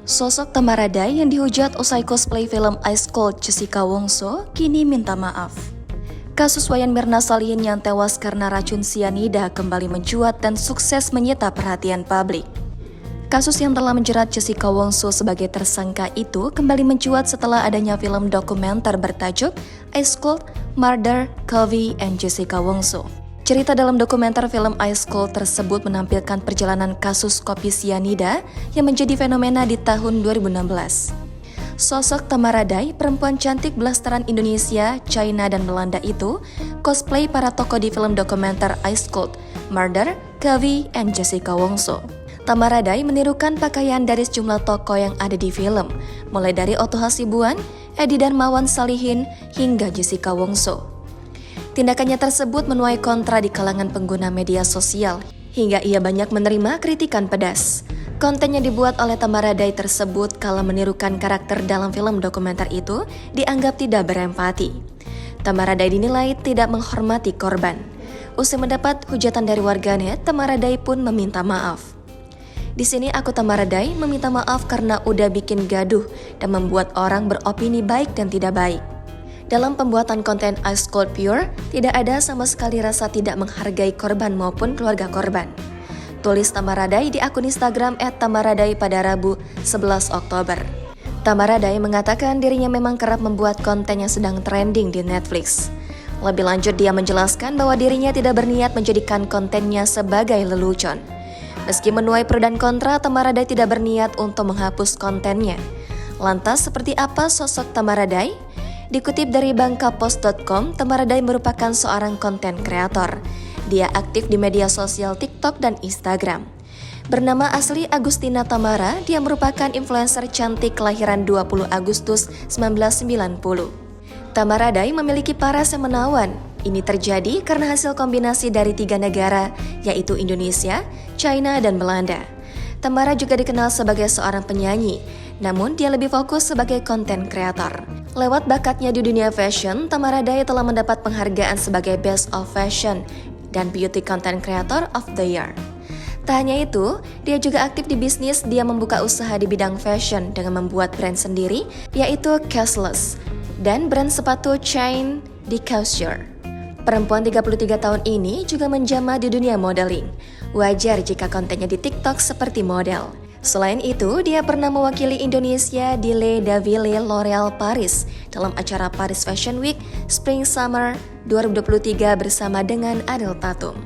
Sosok Tamaradai yang dihujat usai cosplay film Ice Cold Jessica Wongso kini minta maaf. Kasus Wayan Mirna Salihin yang tewas karena racun sianida kembali mencuat dan sukses menyita perhatian publik. Kasus yang telah menjerat Jessica Wongso sebagai tersangka itu kembali mencuat setelah adanya film dokumenter bertajuk Ice Cold: Murder, Covey and Jessica Wongso. Cerita dalam dokumenter film Ice Cold tersebut menampilkan perjalanan kasus kopi sianida yang menjadi fenomena di tahun 2016. Sosok Tamaradai, perempuan cantik blasteran Indonesia, China, dan Belanda itu cosplay para tokoh di film dokumenter Ice Cold: Murder, Covey and Jessica Wongso. Tamaradai menirukan pakaian dari sejumlah tokoh yang ada di film, mulai dari Otto Hasibuan, Edi Darmawan Salihin, hingga Jessica Wongso. Tindakannya tersebut menuai kontra di kalangan pengguna media sosial, hingga ia banyak menerima kritikan pedas. Konten yang dibuat oleh Tamaradai tersebut kala menirukan karakter dalam film dokumenter itu dianggap tidak berempati. Tamaradai dinilai tidak menghormati korban. Usai mendapat hujatan dari warganet, Tamaradai pun meminta maaf. Di sini aku Tamaradai meminta maaf karena udah bikin gaduh dan membuat orang beropini baik dan tidak baik. Dalam pembuatan konten Ice Cold Pure, tidak ada sama sekali rasa tidak menghargai korban maupun keluarga korban. Tulis Tamaradai di akun Instagram @tamaradai pada Rabu 11 Oktober. Tamaradai mengatakan dirinya memang kerap membuat konten yang sedang trending di Netflix. Lebih lanjut, dia menjelaskan bahwa dirinya tidak berniat menjadikan kontennya sebagai lelucon. Meski menuai pro dan kontra, Tamaradai tidak berniat untuk menghapus kontennya. Lantas, seperti apa sosok Tamaradai? Dikutip dari bangkapost.com, Tamaradai merupakan seorang konten kreator. Dia aktif di media sosial TikTok dan Instagram. Bernama asli Agustina Tamara, dia merupakan influencer cantik kelahiran 20 Agustus 1990. Tamaradai memiliki paras yang menawan. Ini terjadi karena hasil kombinasi dari 3 negara, yaitu Indonesia, China, dan Belanda. Tamara juga dikenal sebagai seorang penyanyi, namun dia lebih fokus sebagai konten kreator. Lewat bakatnya di dunia fashion, Tamaradai telah mendapat penghargaan sebagai Best of Fashion dan Beauty Content Creator of the Year. Tak hanya itu, dia juga aktif di bisnis. Dia membuka usaha di bidang fashion dengan membuat brand sendiri, yaitu Cashless, dan brand sepatu Chain di Couture. Perempuan 33 tahun ini juga menjamah di dunia modeling. Wajar jika kontennya di TikTok seperti model. Selain itu, dia pernah mewakili Indonesia di Les Défilés L'Oréal Paris dalam acara Paris Fashion Week Spring Summer 2023 bersama dengan Ariel Tatum.